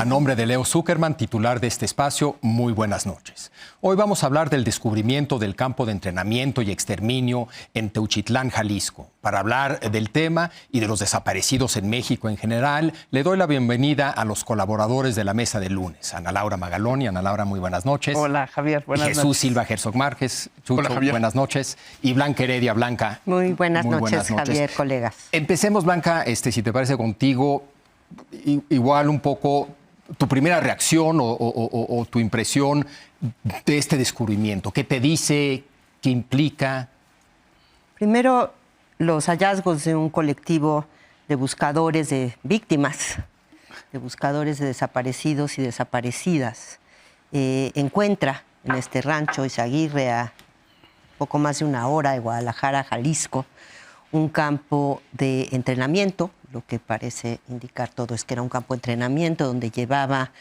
A nombre de Leo Zuckerman, titular de este espacio, muy buenas noches. Hoy vamos a hablar del descubrimiento del campo de entrenamiento y exterminio en Teuchitlán, Jalisco. Para hablar del tema y de los desaparecidos en México en general, le doy la bienvenida a los colaboradores de la mesa del lunes. Ana Laura Magaloni. Ana Laura, muy buenas noches. Hola, Javier, buenas noches. Jesús Silva Herzog Márquez. Chucho, hola, Javier. Buenas noches. Y Blanca Heredia. Blanca. Muy buenas noches, Javier, colegas. Empecemos, Blanca, si te parece contigo, igual un poco tu primera reacción o tu impresión de este descubrimiento. ¿Qué te dice? ¿Qué implica? Primero, los hallazgos de un colectivo de buscadores de víctimas, de buscadores de desaparecidos y desaparecidas. Encuentra en este rancho Izaguirre, a poco más de una hora de Guadalajara, Jalisco, un campo de entrenamiento. Lo que parece indicar todo es que era un campo de entrenamiento donde llevaba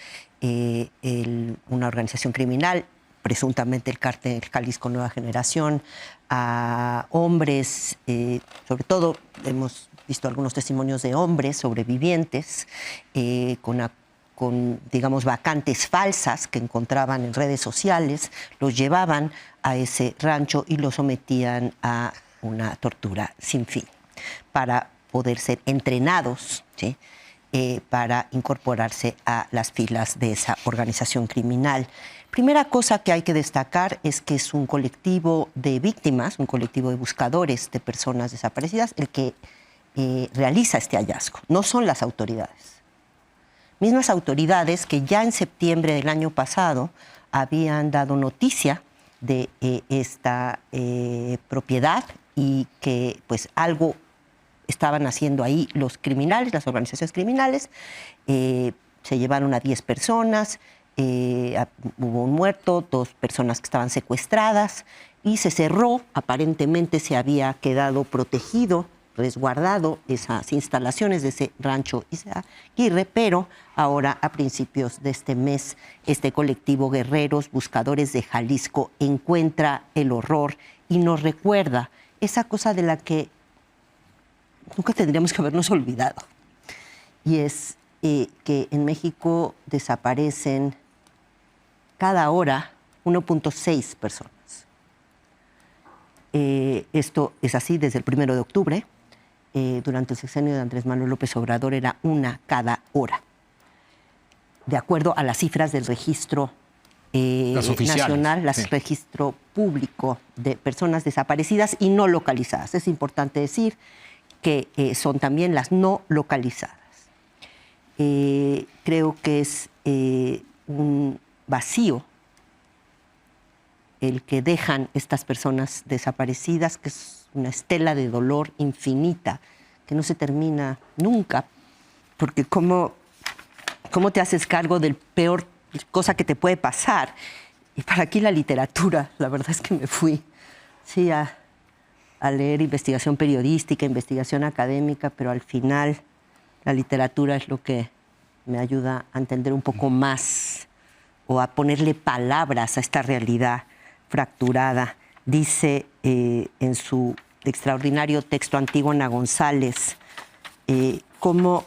una organización criminal, presuntamente el Cártel Jalisco Nueva Generación, a hombres, sobre todo hemos visto algunos testimonios de hombres sobrevivientes con, digamos, vacantes falsas que encontraban en redes sociales, los llevaban a ese rancho y los sometían a una tortura sin fin para poder ser entrenados, ¿sí? Para incorporarse a las filas de esa organización criminal. Primera cosa que hay que destacar es que es un colectivo de víctimas, un colectivo de buscadores de personas desaparecidas, el que realiza este hallazgo. No son las autoridades. Mismas autoridades que ya en septiembre del año pasado habían dado noticia de esta propiedad y que pues algo estaban haciendo ahí los criminales, las organizaciones criminales. Se llevaron a 10 personas, hubo un muerto, 2 personas que estaban secuestradas y se cerró. Aparentemente se había quedado protegido, resguardado esas instalaciones de ese rancho Izaguirre, pero ahora a principios de este mes este colectivo Guerreros Buscadores de Jalisco encuentra el horror y nos recuerda esa cosa de la que nunca tendríamos que habernos olvidado. Y es que en México desaparecen cada hora 1.6 personas. Esto es así desde el 1 de octubre. Durante el sexenio de Andrés Manuel López Obrador era una cada hora. De acuerdo a las cifras del registro nacional, sí. Registro público de personas desaparecidas y no localizadas. Es importante decir que son también las no localizadas. Creo que es un vacío el que dejan estas personas desaparecidas, que es una estela de dolor infinita, que no se termina nunca, porque ¿cómo te haces cargo del peor cosa que te puede pasar? Y para aquí la literatura, la verdad es que me fui, sí, a leer investigación periodística, investigación académica, pero al final la literatura es lo que me ayuda a entender un poco más o a ponerle palabras a esta realidad fracturada. Dice en su extraordinario texto Antígona González cómo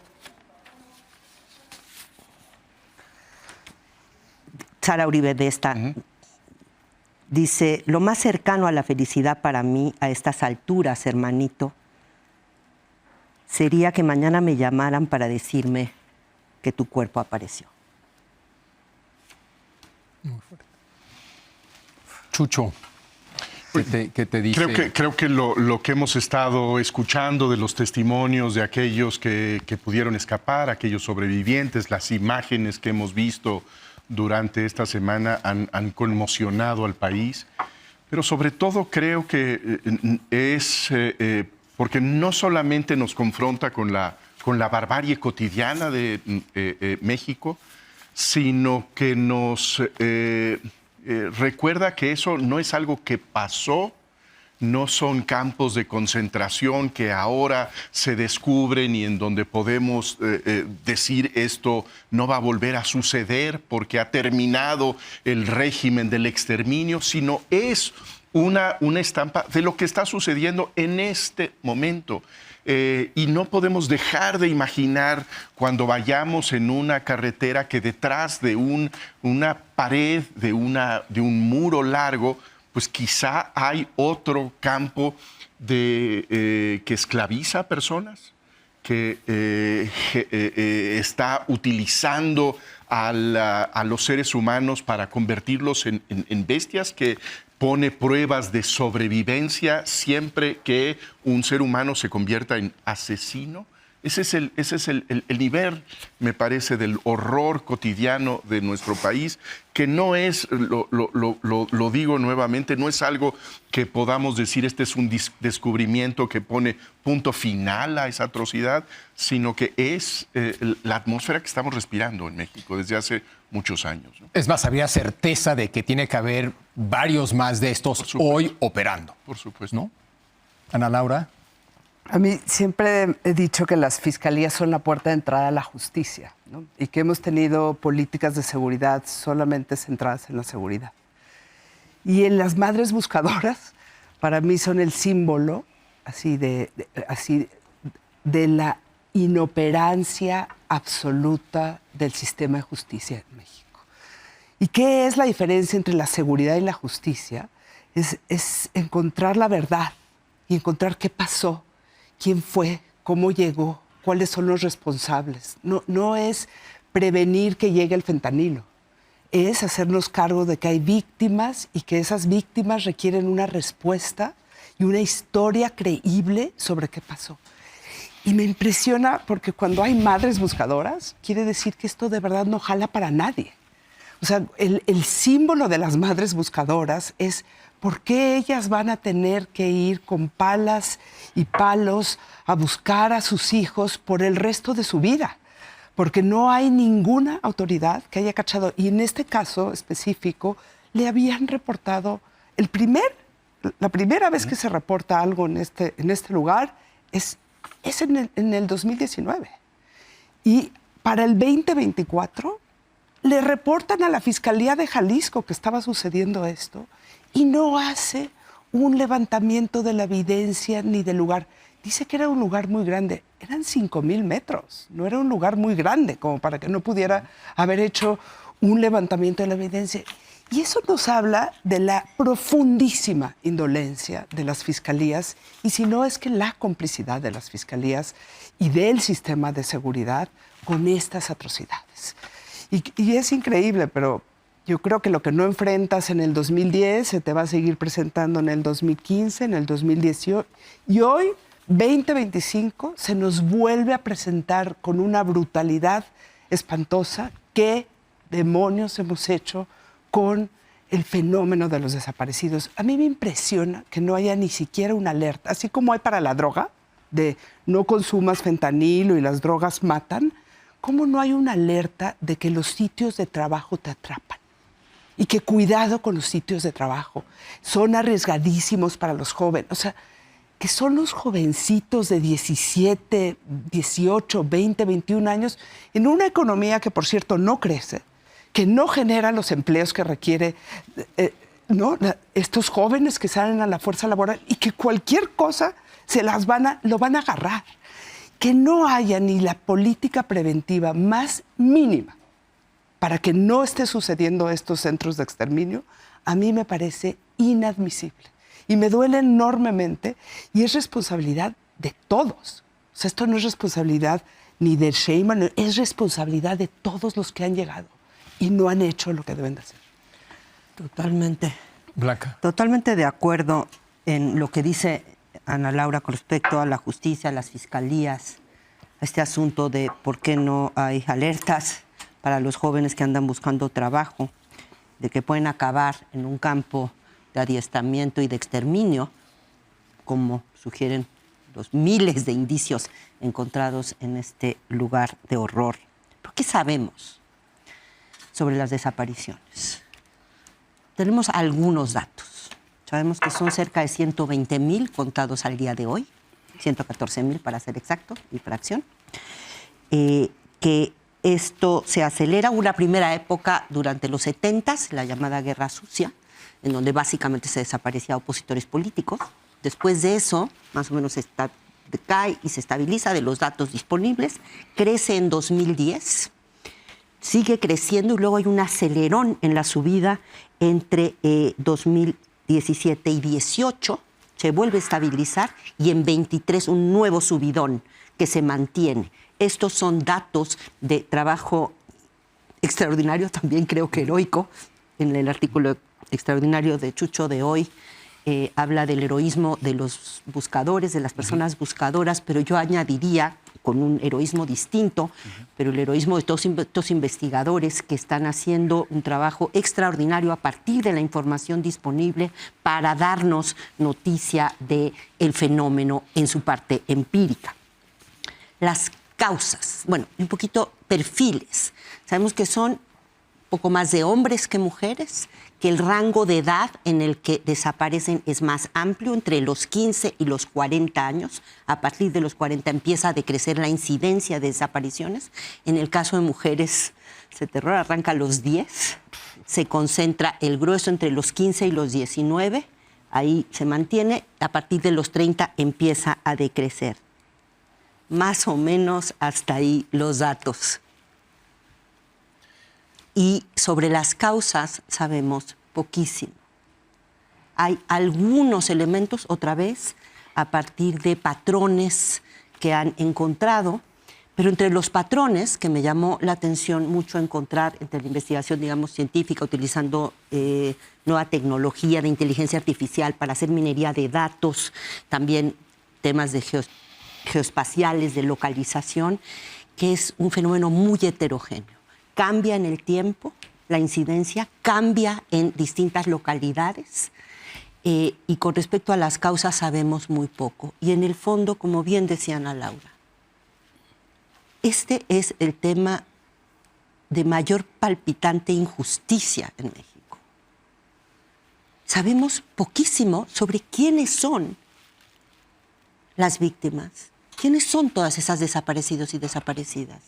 Sara Uribe de esta... Dice, lo más cercano a la felicidad para mí a estas alturas, hermanito, sería que mañana me llamaran para decirme que tu cuerpo apareció. Muy fuerte. Chucho, ¿qué te dice? Creo que lo que hemos estado escuchando de los testimonios de aquellos que pudieron escapar, aquellos sobrevivientes, las imágenes que hemos visto durante esta semana han conmocionado al país, pero sobre todo creo que es porque no solamente nos confronta con la barbarie cotidiana de México, sino que nos recuerda que eso no es algo que pasó, no son campos de concentración que ahora se descubren y en donde podemos decir esto no va a volver a suceder porque ha terminado el régimen del exterminio, sino es una estampa de lo que está sucediendo en este momento. y no podemos dejar de imaginar cuando vayamos en una carretera que detrás de una pared, de un muro largo, pues quizá hay otro campo que esclaviza a personas, que está utilizando a los seres humanos para convertirlos en bestias, que pone pruebas de sobrevivencia siempre que un ser humano se convierta en asesino. Ese es el nivel, me parece, del horror cotidiano de nuestro país, que no es, lo digo nuevamente, no es algo que podamos decir este es un descubrimiento que pone punto final a esa atrocidad, sino que es la atmósfera que estamos respirando en México desde hace muchos años, ¿no? Es más, había certeza de que tiene que haber varios más de estos hoy operando. Por supuesto. ¿No? Ana Laura. A mí siempre he dicho que las fiscalías son la puerta de entrada a la justicia, ¿no? Y que hemos tenido políticas de seguridad solamente centradas en la seguridad. Y en las madres buscadoras, para mí son el símbolo así de la inoperancia absoluta del sistema de justicia en México. ¿Y qué es la diferencia entre la seguridad y la justicia? Es encontrar la verdad y encontrar qué pasó, quién fue, cómo llegó, cuáles son los responsables. No es prevenir que llegue el fentanilo, es hacernos cargo de que hay víctimas y que esas víctimas requieren una respuesta y una historia creíble sobre qué pasó. Y me impresiona porque cuando hay madres buscadoras, quiere decir que esto de verdad no jala para nadie. O sea, el símbolo de las madres buscadoras es por qué ellas van a tener que ir con palas y palos a buscar a sus hijos por el resto de su vida. Porque no hay ninguna autoridad que haya cachado. Y en este caso específico, le habían reportado la primera vez que se reporta algo en este lugar es en el 2019. Y para el 2024 le reportan a la Fiscalía de Jalisco que estaba sucediendo esto y no hace un levantamiento de la evidencia ni del lugar. Dice que era un lugar muy grande. Eran 5,000 metros. No era un lugar muy grande como para que no pudiera haber hecho un levantamiento de la evidencia. Y eso nos habla de la profundísima indolencia de las fiscalías, y si no es que la complicidad de las fiscalías y del sistema de seguridad con estas atrocidades. Y es increíble, pero yo creo que lo que no enfrentas en el 2010 se te va a seguir presentando en el 2015, en el 2018. Y hoy, 2025, se nos vuelve a presentar con una brutalidad espantosa. ¿Qué demonios hemos hecho con el fenómeno de los desaparecidos? A mí me impresiona que no haya ni siquiera una alerta, así como hay para la droga, de no consumas fentanilo y las drogas matan. ¿Cómo no hay una alerta de que los sitios de trabajo te atrapan? Y que cuidado con los sitios de trabajo. Son arriesgadísimos para los jóvenes. O sea, que son los jovencitos de 17, 18, 20, 21 años en una economía que, por cierto, no crece, que no genera los empleos que requiere estos jóvenes que salen a la fuerza laboral y que cualquier cosa lo van a agarrar. Que no haya ni la política preventiva más mínima para que no esté sucediendo estos centros de exterminio, a mí me parece inadmisible. Y me duele enormemente y es responsabilidad de todos. O sea, esto no es responsabilidad ni de Sheinbaum, es responsabilidad de todos los que han llegado y no han hecho lo que deben de hacer. Totalmente. Blanca. Totalmente de acuerdo en lo que dice Ana Laura con respecto a la justicia, a las fiscalías, a este asunto de por qué no hay alertas para los jóvenes que andan buscando trabajo, de que pueden acabar en un campo de adiestramiento y de exterminio, como sugieren los miles de indicios encontrados en este lugar de horror. ¿Pero qué sabemos sobre las desapariciones? Tenemos algunos datos. Sabemos que son cerca de 120,000 contados al día de hoy, 114,000 para ser exacto, infracción. Que esto se acelera. Una primera época durante los 70s, la llamada Guerra Sucia, en donde básicamente se desaparecían opositores políticos. Después de eso, más o menos está cae y se estabiliza de los datos disponibles, crece en 2010, sigue creciendo y luego hay un acelerón en la subida entre 2017 y 18, se vuelve a estabilizar y en 23 un nuevo subidón que se mantiene. Estos son datos de trabajo extraordinario, también creo que heroico. En el artículo extraordinario de Chucho de hoy habla del heroísmo de los buscadores, de las personas buscadoras, pero yo añadiría, con un heroísmo distinto, pero el heroísmo de todos estos investigadores que están haciendo un trabajo extraordinario a partir de la información disponible para darnos noticia del fenómeno en su parte empírica. Las causas, bueno, un poquito perfiles. Sabemos que son poco más de hombres que mujeres, que el rango de edad en el que desaparecen es más amplio, entre los 15 y los 40 años. A partir de los 40 empieza a decrecer la incidencia de desapariciones. En el caso de mujeres, ese terror arranca a los 10, se concentra el grueso entre los 15 y los 19, ahí se mantiene, a partir de los 30 empieza a decrecer. Más o menos hasta ahí los datos. Y sobre las causas sabemos poquísimo. Hay algunos elementos, otra vez, a partir de patrones que han encontrado, pero entre los patrones, que me llamó la atención mucho encontrar entre la investigación, digamos, científica, utilizando nueva tecnología de inteligencia artificial para hacer minería de datos, también temas de geoespaciales, de localización, que es un fenómeno muy heterogéneo. Cambia en el tiempo, la incidencia cambia en distintas localidades y con respecto a las causas sabemos muy poco. Y en el fondo, como bien decía Ana Laura, este es el tema de mayor palpitante injusticia en México. Sabemos poquísimo sobre quiénes son las víctimas, quiénes son todas esas desaparecidos y desaparecidas,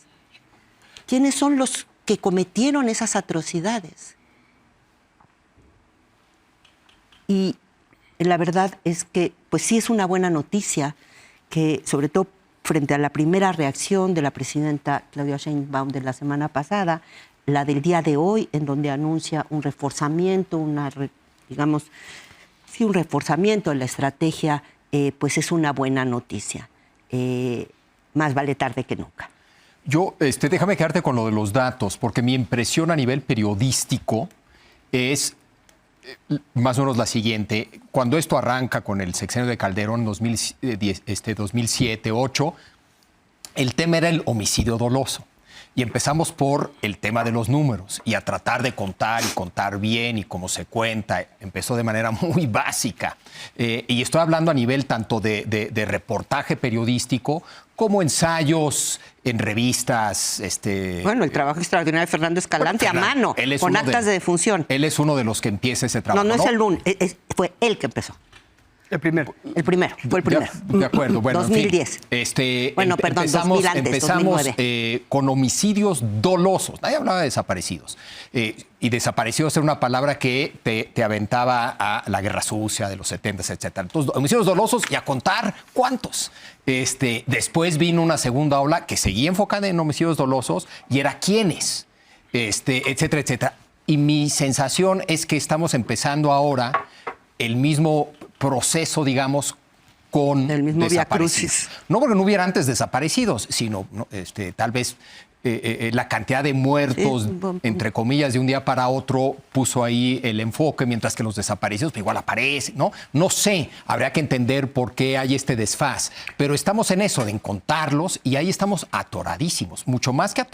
quiénes son los que cometieron esas atrocidades. Y la verdad es que, pues sí es una buena noticia que, sobre todo frente a la primera reacción de la presidenta Claudia Sheinbaum de la semana pasada, la del día de hoy, en donde anuncia un reforzamiento, un reforzamiento de la estrategia, pues es una buena noticia. Más vale tarde que nunca. Yo, déjame quedarte con lo de los datos, porque mi impresión a nivel periodístico es más o menos la siguiente. Cuando esto arranca con el sexenio de Calderón, 2007-2008, el tema era el homicidio doloso. Y empezamos por el tema de los números y a tratar de contar y contar bien y cómo se cuenta. Empezó de manera muy básica. Y estoy hablando a nivel tanto de reportaje periodístico como ensayos en revistas. Bueno, el trabajo extraordinario de Fernando Escalante a mano, con actas de defunción. Él es uno de los que empieza ese trabajo. No es el uno, fue él que empezó. El primero. Fue el primero. De acuerdo, bueno. 2010. En fin, Bueno, perdón, 2000 antes, empezamos 2009. Con homicidios dolosos. Nadie hablaba de desaparecidos. Y desaparecidos era una palabra que te aventaba a la guerra sucia de los 70s, etcétera. Entonces, homicidios dolosos y a contar cuántos. Después vino una segunda ola que seguía enfocada en homicidios dolosos y era quiénes, etcétera, etcétera. Y mi sensación es que estamos empezando ahora el mismo proceso, digamos, con el mismo desaparecidos. No porque no hubiera antes desaparecidos, sino tal vez la cantidad de muertos, entre comillas, de un día para otro puso ahí el enfoque, mientras que los desaparecidos pues, igual aparecen, ¿no? No sé, habría que entender por qué hay este desfaz, pero estamos en eso, de contarlos, y ahí estamos atoradísimos, mucho más que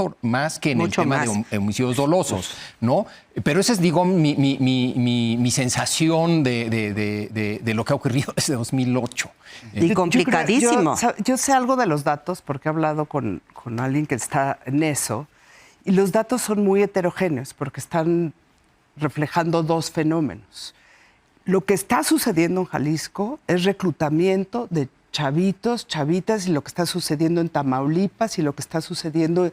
en el tema de homicidios dolosos, ¿no? Pero esa es, digo, mi sensación de lo que ha ocurrido desde 2008. Y complicadísimo. Yo sé algo de los datos porque he hablado con alguien que está en eso, y los datos son muy heterogéneos porque están reflejando dos fenómenos. Lo que está sucediendo en Jalisco es reclutamiento de chavitos, chavitas, y lo que está sucediendo en Tamaulipas y lo que está sucediendo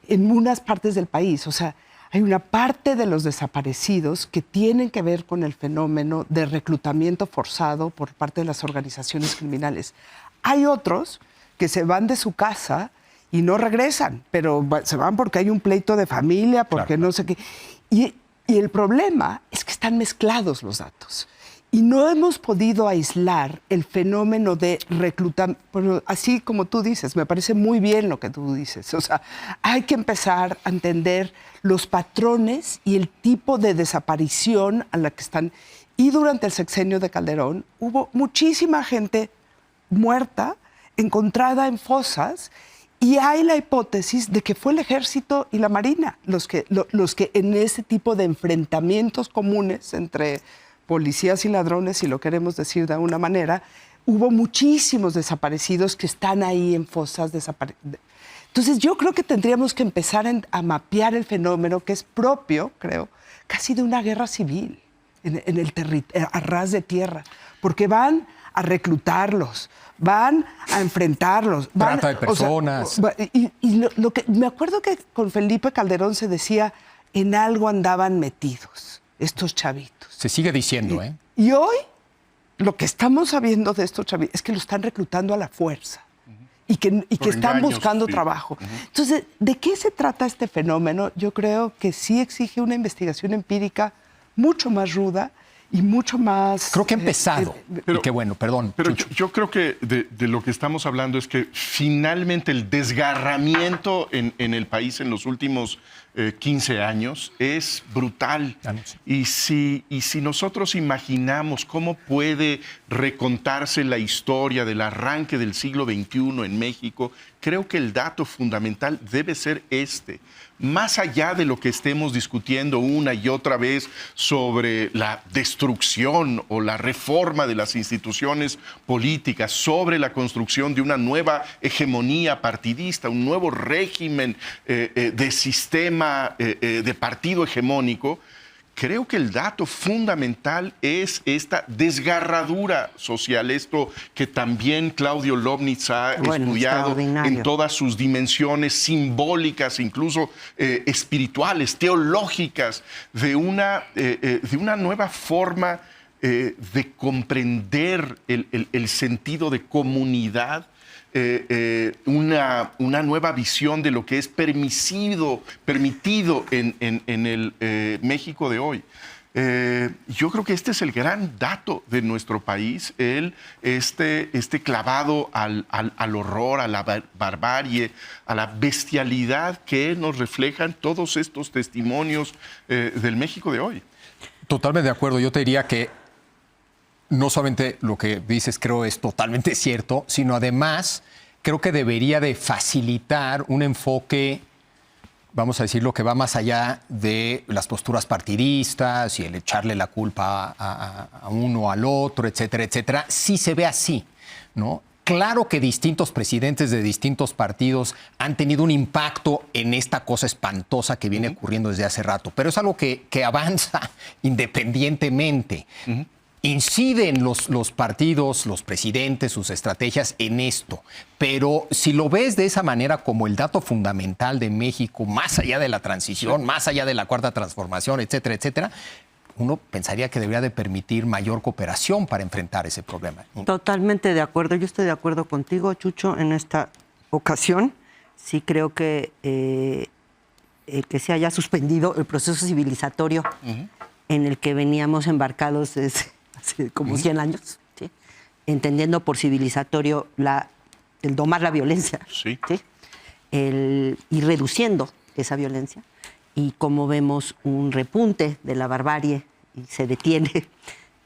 en unas partes del país. O sea, hay una parte de los desaparecidos que tienen que ver con el fenómeno de reclutamiento forzado por parte de las organizaciones criminales. Hay otros que se van de su casa y no regresan, pero se van porque hay un pleito de familia, porque no sé qué. Y el problema es que están mezclados los datos. Y no hemos podido aislar el fenómeno de reclutamiento, así como tú dices, me parece muy bien lo que tú dices. O sea, hay que empezar a entender los patrones y el tipo de desaparición a la que están. Y durante el sexenio de Calderón hubo muchísima gente muerta, encontrada en fosas, y hay la hipótesis de que fue el ejército y la marina los que en ese tipo de enfrentamientos comunes entre policías y ladrones, si lo queremos decir de alguna manera, hubo muchísimos desaparecidos que están ahí en fosas desaparecidos. Entonces yo creo que tendríamos que empezar a mapear el fenómeno que es propio, creo, casi de una guerra civil en el a ras de tierra, porque van a reclutarlos, van a enfrentarlos. Trata de personas. O sea, lo que me acuerdo que con Felipe Calderón se decía, en algo andaban metidos estos chavitos. Se sigue diciendo, ¿eh? Y hoy lo que estamos sabiendo de estos chavitos es que lo están reclutando a la fuerza y que están buscando trabajo. Entonces, ¿de qué se trata este fenómeno? Yo creo que sí exige una investigación empírica mucho más ruda y mucho más... Creo que ha empezado. Pero, y qué bueno, perdón. Pero yo creo que de lo que estamos hablando es que finalmente el desgarramiento en el país en los últimos 15 años es brutal. Y si nosotros imaginamos cómo puede recontarse la historia del arranque del siglo XXI en México, creo que el dato fundamental debe ser este. Más allá de lo que estemos discutiendo una y otra vez sobre la destrucción o la reforma de las instituciones políticas, sobre la construcción de una nueva hegemonía partidista, un nuevo régimen de sistema de partido hegemónico, creo que el dato fundamental es esta desgarradura social, esto que también Claudio Lovnitz ha estudiado en todas sus dimensiones simbólicas, incluso espirituales, teológicas, de una nueva forma de comprender el sentido de comunidad. Una nueva visión de lo que es permitido en el México de hoy. Yo creo que este es el gran dato de nuestro país, este clavado al horror, a la barbarie, a la bestialidad que nos reflejan todos estos testimonios del México de hoy. Totalmente de acuerdo. Yo te diría que no solamente lo que dices creo es totalmente cierto, sino además creo que debería de facilitar un enfoque, vamos a decir, lo que va más allá de las posturas partidistas y el echarle la culpa a uno o al otro, etcétera, etcétera. Sí se ve así, ¿no? Claro que distintos presidentes de distintos partidos han tenido un impacto en esta cosa espantosa que viene ocurriendo desde hace rato, pero es algo que avanza independientemente. Inciden los partidos, los presidentes, sus estrategias en esto. Pero si lo ves de esa manera como el dato fundamental de México, más allá de la transición, más allá de la cuarta transformación, etcétera, etcétera, uno pensaría que debería de permitir mayor cooperación para enfrentar ese problema. Totalmente de acuerdo. Yo estoy de acuerdo contigo, Chucho, en esta ocasión. Sí creo que se haya suspendido el proceso civilizatorio en el que veníamos embarcados desde hace como 100 años, ¿sí? Entendiendo por civilizatorio el domar la violencia, sí. ¿sí? Y reduciendo esa violencia. Y como vemos un repunte de la barbarie y se detiene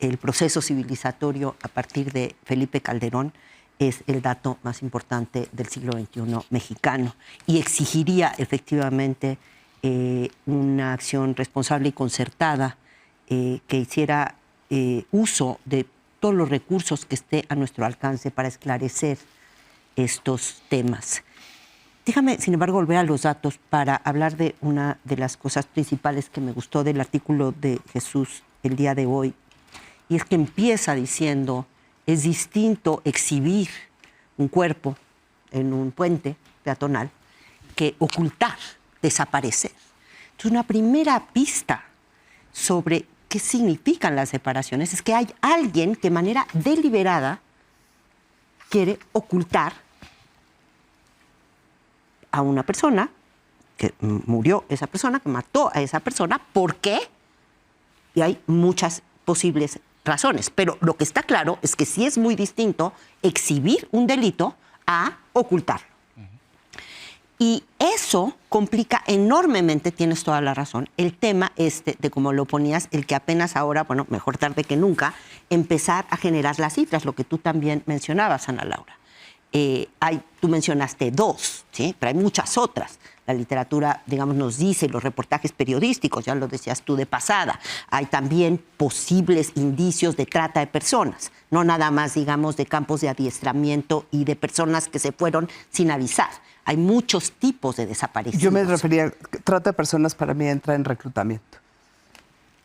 el proceso civilizatorio a partir de Felipe Calderón, es el dato más importante del siglo XXI mexicano y exigiría efectivamente una acción responsable y concertada que hiciera uso de todos los recursos que esté a nuestro alcance para esclarecer estos temas. Déjame, sin embargo, volver a los datos para hablar de una de las cosas principales que me gustó del artículo de Jesús el día de hoy, y es que empieza diciendo, es distinto exhibir un cuerpo en un puente peatonal que ocultar, desaparecer. Entonces, una primera pista sobre qué significan las separaciones es que hay alguien que de manera deliberada quiere ocultar a una persona, que murió esa persona, que mató a esa persona. ¿Por qué? Y hay muchas posibles razones. Pero lo que está claro es que sí es muy distinto exhibir un delito a ocultarlo. Y eso complica enormemente, tienes toda la razón, el tema de como lo ponías, el que apenas ahora, bueno, mejor tarde que nunca, empezar a generar las cifras, lo que tú también mencionabas, Ana Laura. Tú mencionaste 2, ¿sí? Pero hay muchas otras. La literatura, digamos, nos dice, los reportajes periodísticos, ya lo decías tú de pasada, hay también posibles indicios de trata de personas, no nada más, digamos, de campos de adiestramiento y de personas que se fueron sin avisar. Hay muchos tipos de desaparecidos. Yo me refería, trata de personas para mí entra en reclutamiento.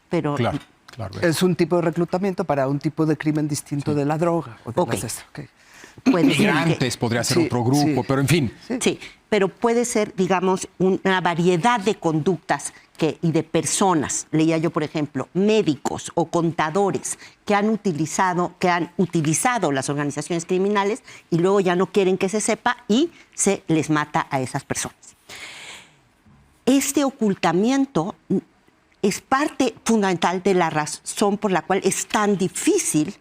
Pero Claro. Es un tipo de reclutamiento para un tipo de crimen distinto de la droga. O de puede ser Migrantes podría ser Sí, otro grupo, sí. pero en fin. Sí, pero puede ser, digamos, una variedad de conductas y de personas. Leía yo, por ejemplo, médicos o contadores que han utilizado las organizaciones criminales y luego ya no quieren que se sepa y se les mata a esas personas. Este ocultamiento es parte fundamental de la razón por la cual es tan difícil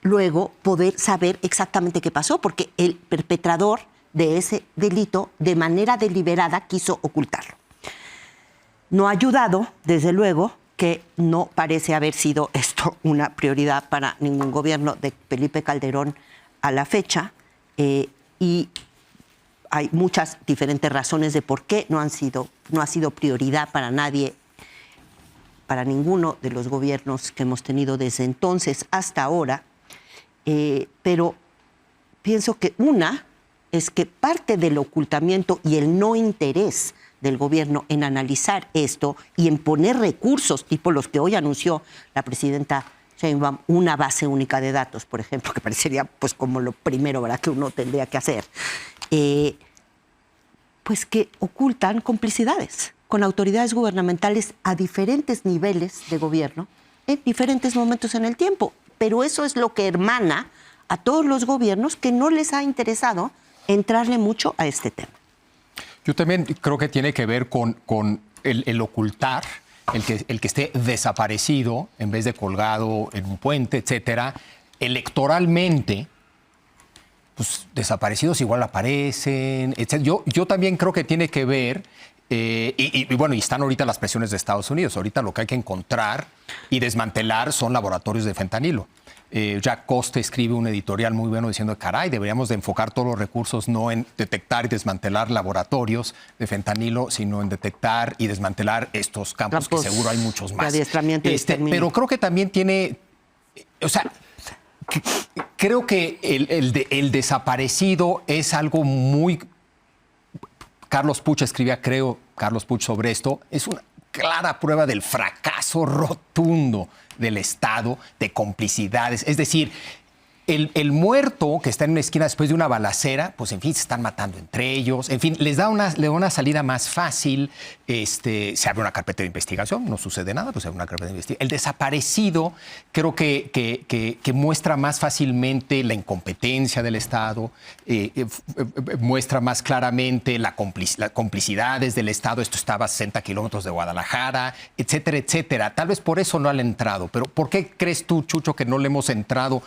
luego poder saber exactamente qué pasó, porque el perpetrador de ese delito de manera deliberada quiso ocultarlo. No ha ayudado, desde luego, que no parece haber sido esto una prioridad para ningún gobierno de Felipe Calderón a la fecha, y hay muchas diferentes razones de por qué no ha sido prioridad para nadie, para ninguno de los gobiernos que hemos tenido desde entonces hasta ahora. Pero pienso que una es que parte del ocultamiento y el no interés del gobierno en analizar esto y en poner recursos tipo los que hoy anunció la presidenta Sheinbaum, una base única de datos, por ejemplo, que parecería pues como lo primero, ¿verdad?, que uno tendría que hacer, pues que ocultan complicidades con autoridades gubernamentales a diferentes niveles de gobierno en diferentes momentos en el tiempo. Pero eso es lo que hermana a todos los gobiernos que no les ha interesado entrarle mucho a este tema. Yo también creo que tiene que ver con el ocultar, el que esté desaparecido en vez de colgado en un puente, etcétera. Electoralmente, pues desaparecidos igual aparecen, etcétera. Yo también creo que tiene que ver. Bueno, y están ahorita las presiones de Estados Unidos. Ahorita lo que hay que encontrar y desmantelar son laboratorios de fentanilo. Jack Coste escribe un editorial muy bueno diciendo, caray, deberíamos de enfocar todos los recursos no en detectar y desmantelar laboratorios de fentanilo, sino en detectar y desmantelar estos campos que seguro hay muchos más. De adiestramiento y pero creo que también tiene, o sea, creo que el desaparecido es algo muy... Carlos Puch escribía, Carlos Puch, sobre esto, es una clara prueba del fracaso rotundo del Estado, de complicidades. Es decir, el muerto que está en una esquina después de una balacera, pues en fin, se están matando entre ellos. En fin, le da una salida más fácil. Se abre una carpeta de investigación, no sucede nada, pues se abre una carpeta de investigación. El desaparecido creo que muestra más fácilmente la incompetencia del Estado, muestra más claramente las complicidades del Estado. Esto estaba a 60 kilómetros de Guadalajara, etcétera, etcétera. Tal vez por eso no le han entrado. Pero ¿por qué crees tú, Chucho, que no le hemos entrado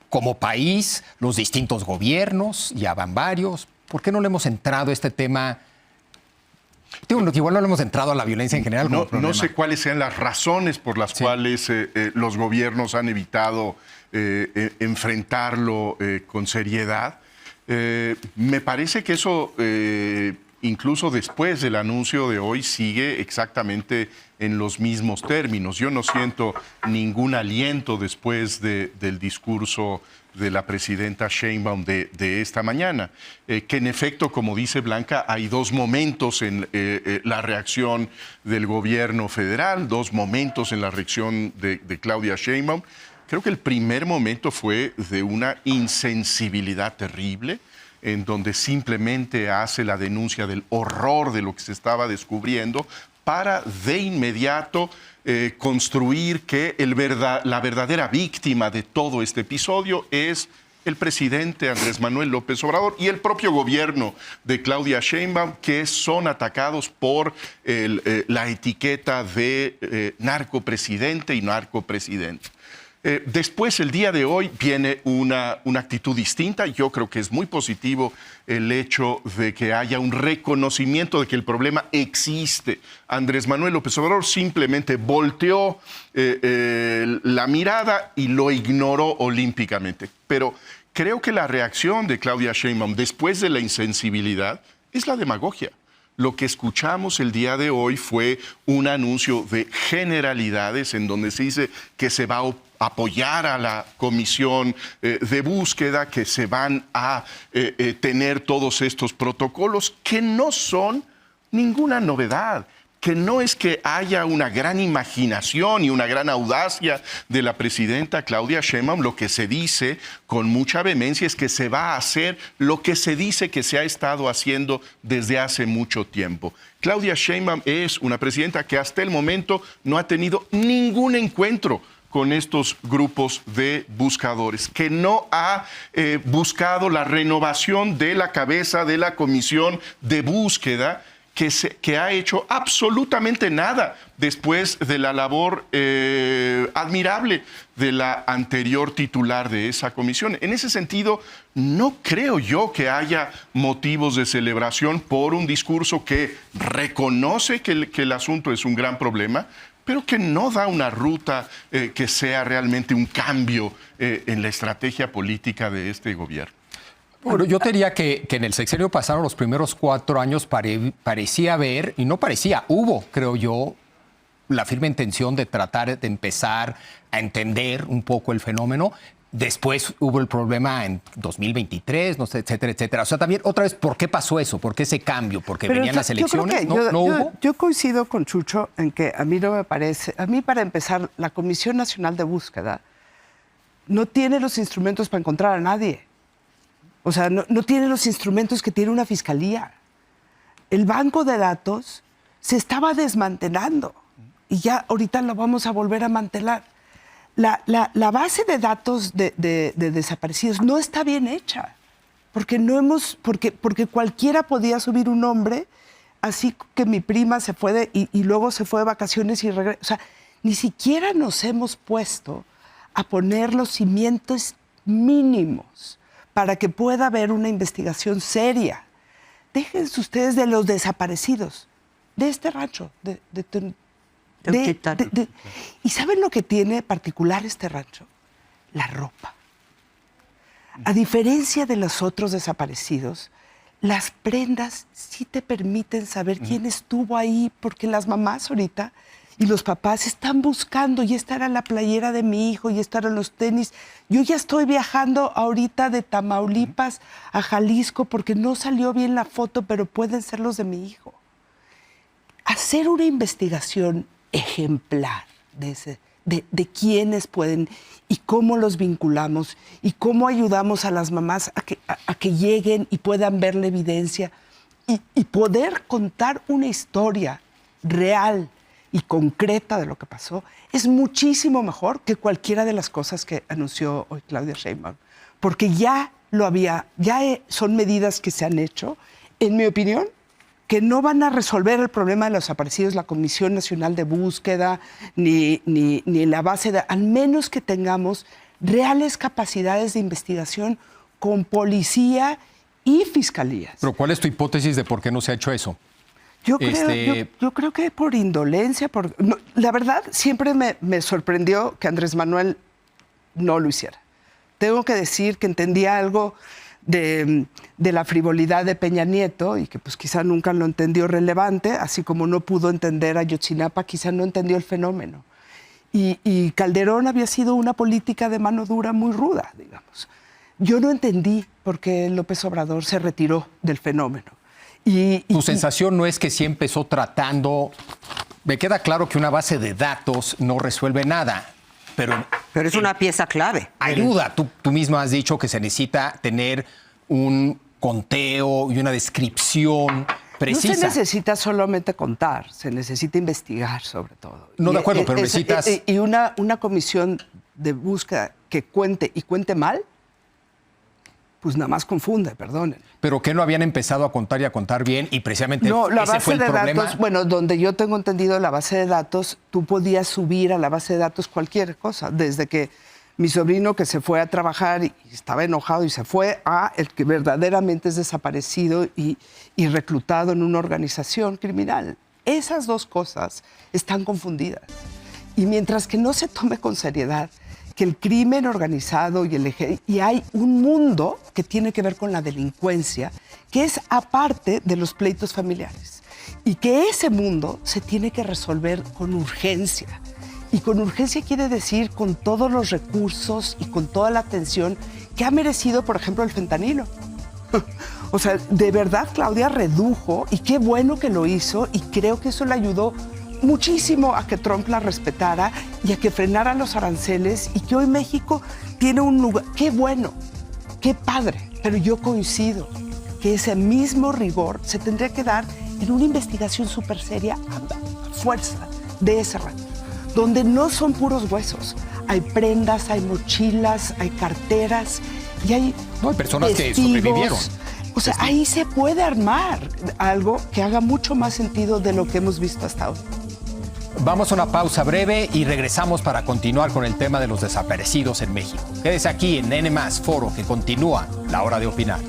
como país, los distintos gobiernos, ya van varios? ¿Por qué no le hemos entrado a este tema? Igual no le hemos entrado a la violencia en general. No sé cuáles sean las razones por las cuales los gobiernos han evitado enfrentarlo con seriedad. Me parece que eso, incluso después del anuncio de hoy, sigue exactamente en los mismos términos. Yo no siento ningún aliento después del discurso de la presidenta Sheinbaum de esta mañana, que en efecto, como dice Blanca, hay dos momentos en la reacción del gobierno federal, dos momentos en la reacción de Claudia Sheinbaum. Creo que el primer momento fue de una insensibilidad terrible, en donde simplemente hace la denuncia del horror de lo que se estaba descubriendo para de inmediato construir que la verdadera víctima de todo este episodio es el presidente Andrés Manuel López Obrador y el propio gobierno de Claudia Sheinbaum, que son atacados por la etiqueta de narcopresidente y narcopresidente. Después, el día de hoy, viene una actitud distinta. Yo creo que es muy positivo el hecho de que haya un reconocimiento de que el problema existe. Andrés Manuel López Obrador simplemente volteó la mirada y lo ignoró olímpicamente. Pero creo que la reacción de Claudia Sheinbaum después de la insensibilidad es la demagogia. Lo que escuchamos el día de hoy fue un anuncio de generalidades en donde se dice que se va a apoyar a la comisión de búsqueda, que se van a tener todos estos protocolos que no son ninguna novedad, que no es que haya una gran imaginación y una gran audacia de la presidenta Claudia Sheinbaum. Lo que se dice con mucha vehemencia es que se va a hacer lo que se dice que se ha estado haciendo desde hace mucho tiempo. Claudia Sheinbaum es una presidenta que hasta el momento no ha tenido ningún encuentro con estos grupos de buscadores, que no ha buscado la renovación de la cabeza de la comisión de búsqueda, que ha hecho absolutamente nada después de la labor admirable de la anterior titular de esa comisión. En ese sentido, no creo yo que haya motivos de celebración por un discurso que reconoce que el asunto es un gran problema, pero que no da una ruta que sea realmente un cambio en la estrategia política de este gobierno. Bueno, yo diría que en el sexenio pasado, los primeros 4 años, parecía haber, y no parecía, hubo, creo yo, la firme intención de tratar de empezar a entender un poco el fenómeno. Después hubo el problema en 2023, no sé, etcétera, etcétera. O sea, también, otra vez, ¿por qué pasó eso? ¿Por qué ese cambio? ¿Porque venían las elecciones? ¿No hubo? Yo coincido con Chucho en que a mí no me parece... A mí, para empezar, la Comisión Nacional de Búsqueda no tiene los instrumentos para encontrar a nadie. O sea, no tiene los instrumentos que tiene una fiscalía. El banco de datos se estaba desmantelando y ya ahorita lo vamos a volver a mantelar. La base de datos de desaparecidos no está bien hecha, porque cualquiera podía subir un nombre, así que mi prima se fue y luego se fue de vacaciones y regresó. O sea, ni siquiera nos hemos puesto a poner los cimientos mínimos para que pueda haber una investigación seria. Déjense ustedes de los desaparecidos, de este rancho, ¿Y saben lo que tiene particular este rancho? La ropa. A diferencia de los otros desaparecidos, las prendas sí te permiten saber quién estuvo ahí, porque las mamás ahorita y los papás están buscando, y esta era la playera de mi hijo, y estos eran los tenis. Yo ya estoy viajando ahorita de Tamaulipas a Jalisco porque no salió bien la foto, pero pueden ser los de mi hijo. Hacer una investigación ejemplar de quiénes pueden y cómo los vinculamos y cómo ayudamos a las mamás a que lleguen y puedan ver la evidencia y poder contar una historia real y concreta de lo que pasó, es muchísimo mejor que cualquiera de las cosas que anunció hoy Claudia Sheinbaum, porque ya son medidas que se han hecho, en mi opinión, que no van a resolver el problema de los desaparecidos, la Comisión Nacional de Búsqueda, ni la base de... Al menos que tengamos reales capacidades de investigación con policía y fiscalías. Pero ¿cuál es tu hipótesis de por qué no se ha hecho eso? Yo creo que por indolencia, la verdad, siempre me sorprendió que Andrés Manuel no lo hiciera. Tengo que decir que entendía algo de la frivolidad de Peña Nieto y que pues quizá nunca lo entendió relevante, así como no pudo entender a Ayotzinapa, quizá no entendió el fenómeno. Y Calderón había sido una política de mano dura muy ruda, digamos. Yo no entendí por qué López Obrador se retiró del fenómeno. ¿Tu sensación no es que sí empezó tratando? Me queda claro que una base de datos no resuelve nada, pero es una pieza clave. Ayuda. Tú mismo has dicho que se necesita tener un conteo y una descripción precisa. No se necesita solamente contar, se necesita investigar sobre todo. No, de acuerdo, pero necesitas... Y una comisión de búsqueda que cuente y cuente mal, pues nada más confunde, perdonen. Pero que no habían empezado a contar y a contar bien y precisamente No, la ese base fue el de problema. datos, bueno, donde yo tengo entendido la base de datos, tú podías subir a la base de datos cualquier cosa, desde que mi sobrino que se fue a trabajar y estaba enojado y se fue a el que verdaderamente es desaparecido y reclutado en una organización criminal. Esas dos cosas están confundidas. Y mientras que no se tome con seriedad que el crimen organizado y hay un mundo que tiene que ver con la delincuencia, que es aparte de los pleitos familiares. Y que ese mundo se tiene que resolver con urgencia. Y con urgencia quiere decir con todos los recursos y con toda la atención que ha merecido, por ejemplo, el fentanilo. O sea, de verdad Claudia redujo, y qué bueno que lo hizo, y creo que eso le ayudó muchísimo a que Trump la respetara y a que frenara los aranceles, y que hoy México tiene un lugar. Qué bueno, qué padre, pero yo coincido que ese mismo rigor se tendría que dar en una investigación súper seria a fuerza de ese rango, donde no son puros huesos. Hay prendas, hay mochilas, hay carteras y hay No, hay personas testigos. que sobrevivieron. O sea, ahí se puede armar algo que haga mucho más sentido de lo que hemos visto hasta ahora. Vamos a una pausa breve y regresamos para continuar con el tema de los desaparecidos en México. Quédese aquí en N+, Foro, que continúa La Hora de Opinar.